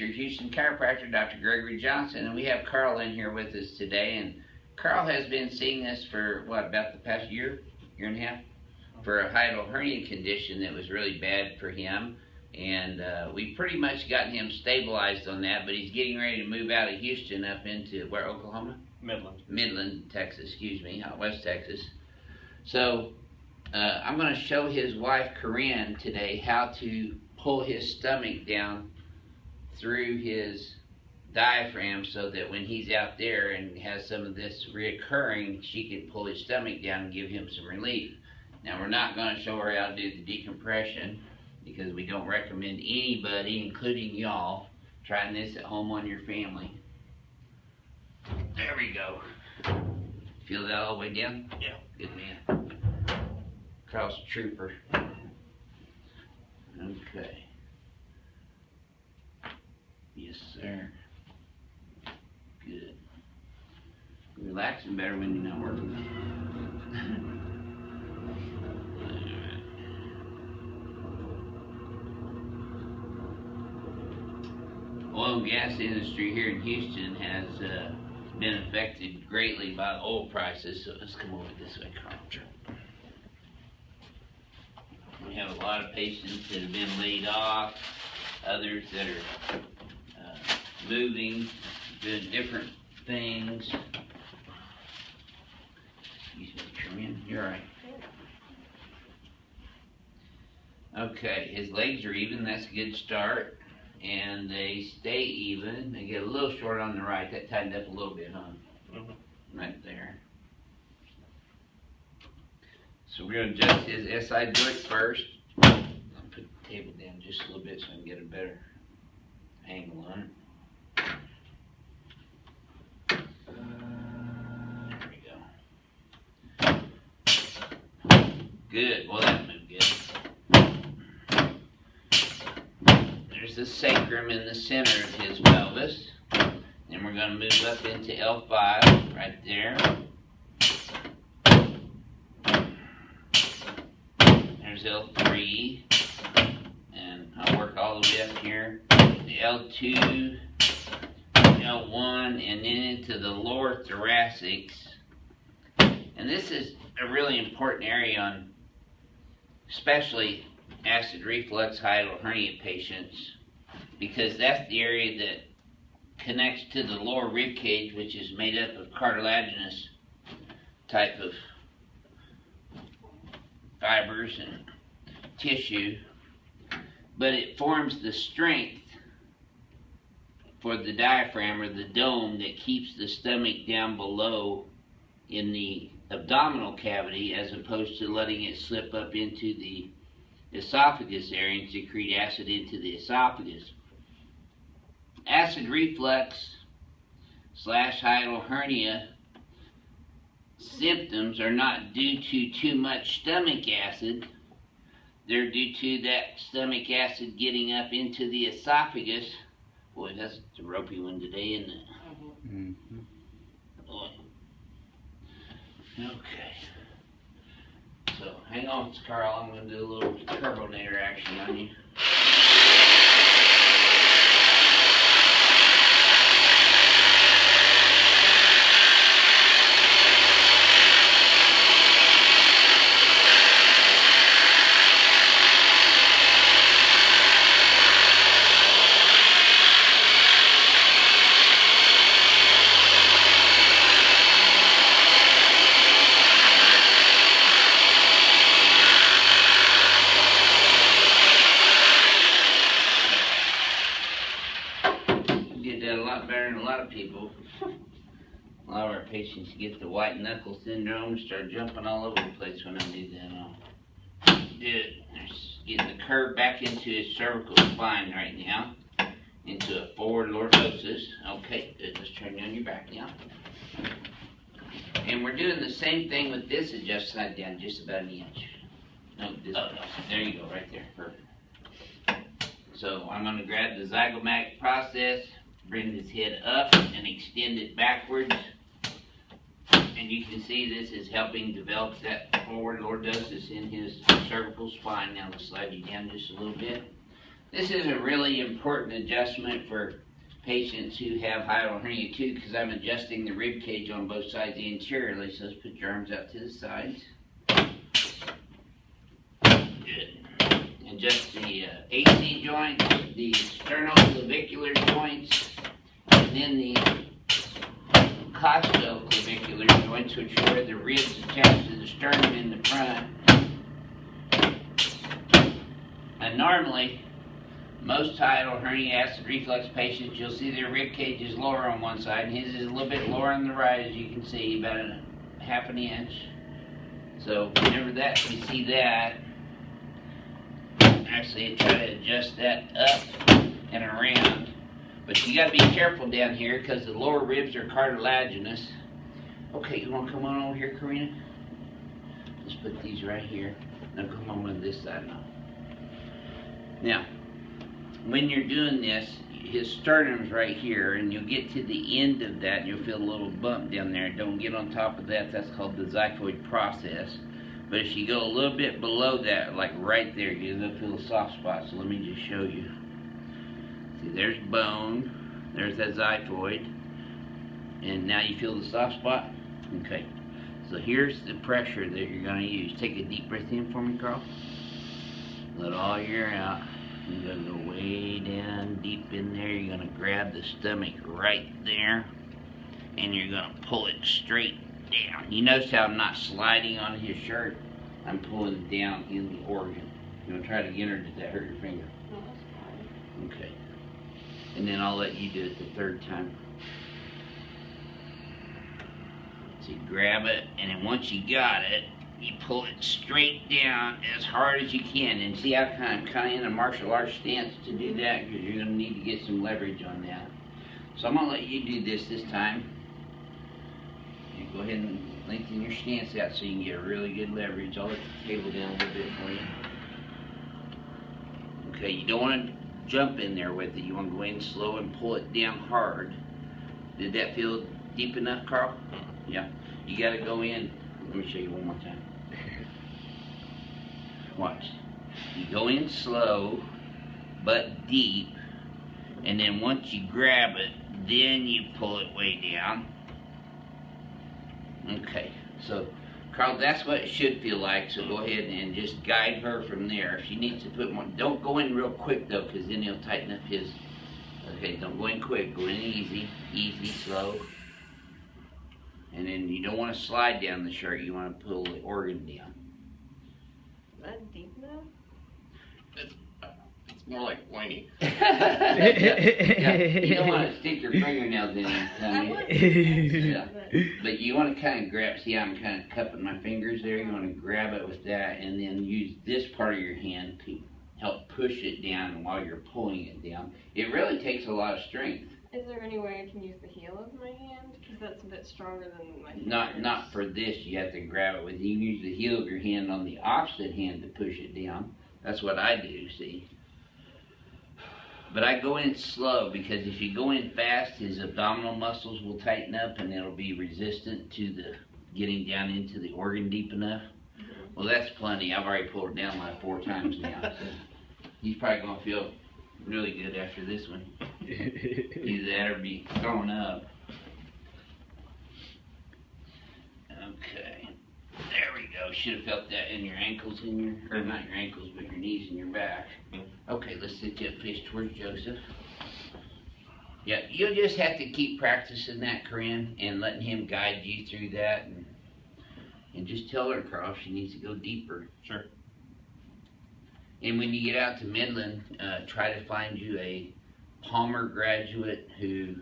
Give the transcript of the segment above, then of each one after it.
your Houston chiropractor, Dr. Gregory Johnson, and we have Carl in here with us today. And Carl has been seeing us for, what, about the past year and a half? For a hiatal hernia condition that was really bad for him. And we pretty much gotten him stabilized on that, but he's getting ready to move out of Houston up into, where, Oklahoma? Midland, Texas, excuse me, West Texas. So I'm going to show his wife, Corinne, today how to pull his stomach down through his diaphragm so that when he's out there and has some of this reoccurring, she can pull his stomach down and give him some relief. Now, we're not going to show her how to do the decompression because we don't recommend anybody, including y'all, trying this at home on your family. There we go. Feel that all the way down? Yeah. Good man. Carl's a trooper. Okay. Yes, sir. Good. You're relaxing better when you're not working. Oil and gas industry here in Houston has been affected greatly by oil prices, so let's come over this way, Carl. We have a lot of patients that have been laid off, others that are moving, doing different things. Excuse me, Tristan, you're right. Okay, his legs are even, that's a good start. And they stay even. They get a little short on the right. That tightened up a little bit, huh? Mm-hmm. Right there. So we're going to adjust his SI joint first. I'll put the table down just a little bit so I can get a better angle on it. There we go. Good. Well, that moved good. There's the sacrum in the center of his pelvis. Then we're going to move up into L5 right there. There's L3. And I'll work all the way up here. The L2, L1, and then into the lower thoracics. And this is a really important area on especially acid reflux hiatal hernia patients, because that's the area that connects to the lower rib cage, which is made up of cartilaginous type of fibers and tissue, but it forms the strength for the diaphragm or the dome that keeps the stomach down below in the abdominal cavity, as opposed to letting it slip up into the esophagus area and secrete acid into the esophagus. Acid reflux / hiatal hernia symptoms are not due to too much stomach acid. They're due to that stomach acid getting up into the esophagus. Boy, that's a ropey one today, isn't it? Mm-hmm. Boy. Okay. So, hang on, Carl. I'm going to do a little carbonator action on you. People, a lot of our patients get the white knuckle syndrome and start jumping all over the place when I do that. Good. Getting the curve back into his cervical spine right now, into a forward lordosis. Okay, good. Let's turn you on your back now. And we're doing the same thing with this adjust side down just about an inch. No, this. Oh, no. There you go, right there. Perfect. So I'm going to grab the zygomatic process. Bring his head up and extend it backwards. And you can see this is helping develop that forward lordosis in his cervical spine. Now let's slide you down just a little bit. This is a really important adjustment for patients who have hiatal hernia too, because I'm adjusting the rib cage on both sides anteriorly. So let's put your arms out to the sides. Good. Adjust the AC joints, the sternoclavicular joints, and then the costoclavicular joints, which are where the ribs attach to the sternum in the front. And normally, most hiatal hernia acid reflux patients, you'll see their rib cage is lower on one side, and his is a little bit lower on the right, as you can see, about a half an inch. So whenever that you see that, actually I try to adjust that up and around. But you got to be careful down here because the lower ribs are cartilaginous. Okay, you want to come on over here, Karina? Just put these right here. Now come on this side now. Now, when you're doing this, his sternum's right here, and you'll get to the end of that, and you'll feel a little bump down there. Don't get on top of that. That's called the xiphoid process. But if you go a little bit below that, like right there, you're going to feel a soft spot. So let me just show you. See, there's bone, there's that xiphoid, and now you feel the soft spot? Okay, so here's the pressure that you're going to use. Take a deep breath in for me, Carl. Let all your air out. You're going to go way down deep in there. You're going to grab the stomach right there, and you're going to pull it straight down. You notice how I'm not sliding on his shirt? I'm pulling down in the organ. You want to try it again, or did that hurt your finger? No, that's fine. Okay. And then I'll let you do it the third time. So you grab it, and then once you got it, you pull it straight down as hard as you can. And see how I'm kind of in a martial arts stance to do that, because you're going to need to get some leverage on that. So I'm going to let you do this time. You go ahead and lengthen your stance out so you can get a really good leverage. I'll let the table down a little bit for you. Okay, you don't want to jump in there with it. You want to go in slow and pull it down hard. Did that feel deep enough, Carl? Yeah. You got to go in. Let me show you one more time. Watch. You go in slow but deep, and then once you grab it, then you pull it way down. Okay, so Carl, that's what it should feel like, so go ahead and just guide her from there. If she needs to put more, don't go in real quick though, because then he'll tighten up his. Okay, don't go in quick, go in easy, slow. And then you don't want to slide down the shirt, you want to pull the organ down. Is that deep enough? It's more like whiny. Yeah. You don't want to stick your fingernails in his tummy. Yeah. But you want to kind of grab, see how I'm kind of cupping my fingers there? You want to grab it with that and then use this part of your hand to help push it down while you're pulling it down. It really takes a lot of strength. Is there any way I can use the heel of my hand? Because that's a bit stronger than my fingers. Not for this. You have to grab it with. You can use the heel of your hand on the opposite hand to push it down. That's what I do, see. But I go in slow, because if you go in fast, his abdominal muscles will tighten up and it'll be resistant to the getting down into the organ deep enough. Mm-hmm. Well, that's plenty. I've already pulled it down like 4 times now. So he's probably going to feel really good after this one. Either that or be thrown up. Okay. There we go. Should have felt that in your ankles, or not your ankles, but your knees and your back. Okay, let's sit you up face towards Joseph. Yeah, you'll just have to keep practicing that, Corinne, and letting him guide you through that. And just tell her, Carl, she needs to go deeper. Sure. And when you get out to Midland, try to find you a Palmer graduate who,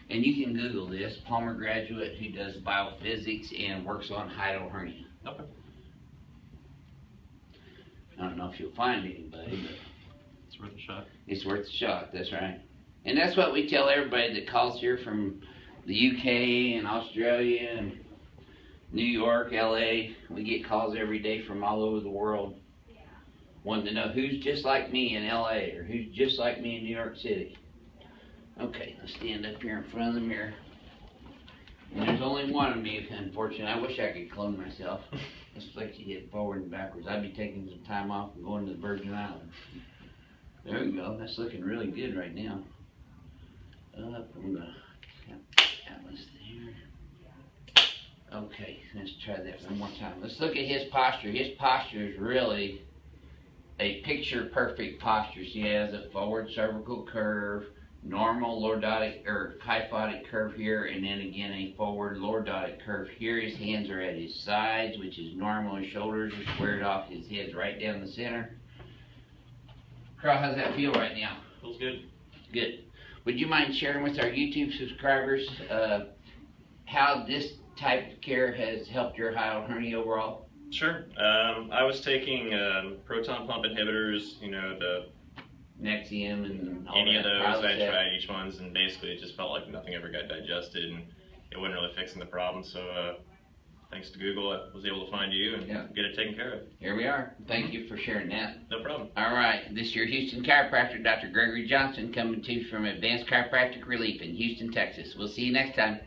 and you can Google this, Palmer graduate who does BioPhysics and works on hiatal hernia. Okay. I don't know if you'll find anybody, but it's worth a shot. It's worth a shot, that's right. And that's what we tell everybody that calls here from the UK and Australia and New York, LA. We get calls every day from all over the world wanting to know who's just like me in LA or who's just like me in New York City. Okay, let's stand up here in front of the mirror. And there's only one of me, unfortunately. I wish I could clone myself. It's like you hit forward and backwards. I'd be taking some time off and going to the Virgin Islands. There we go. That's looking really good right now. I'm gonna that was there. Okay, let's try that one more time. Let's look at his posture. His posture is really a picture perfect posture. So he has a forward cervical curve, normal lordotic or kyphotic curve here, and then again a forward lordotic curve here. His hands are at his sides, which is normal. His shoulders are squared off. His head's right down the center. Carl, how's that feel right now? Feels good. Good. Would you mind sharing with our YouTube subscribers how this type of care has helped your hiatal hernia overall? Sure. I was taking proton pump inhibitors, the Nexium and all any that. of those. I tried each ones, and basically it just felt like nothing ever got digested, and it wasn't really fixing the problem. So thanks to Google, I was able to find you and get it taken care of. Here we are. Thank you for sharing that. No problem. All right. This is your Houston chiropractor, Dr. Gregory Johnson, coming to you from Advanced Chiropractic Relief in Houston, Texas. We'll see you next time.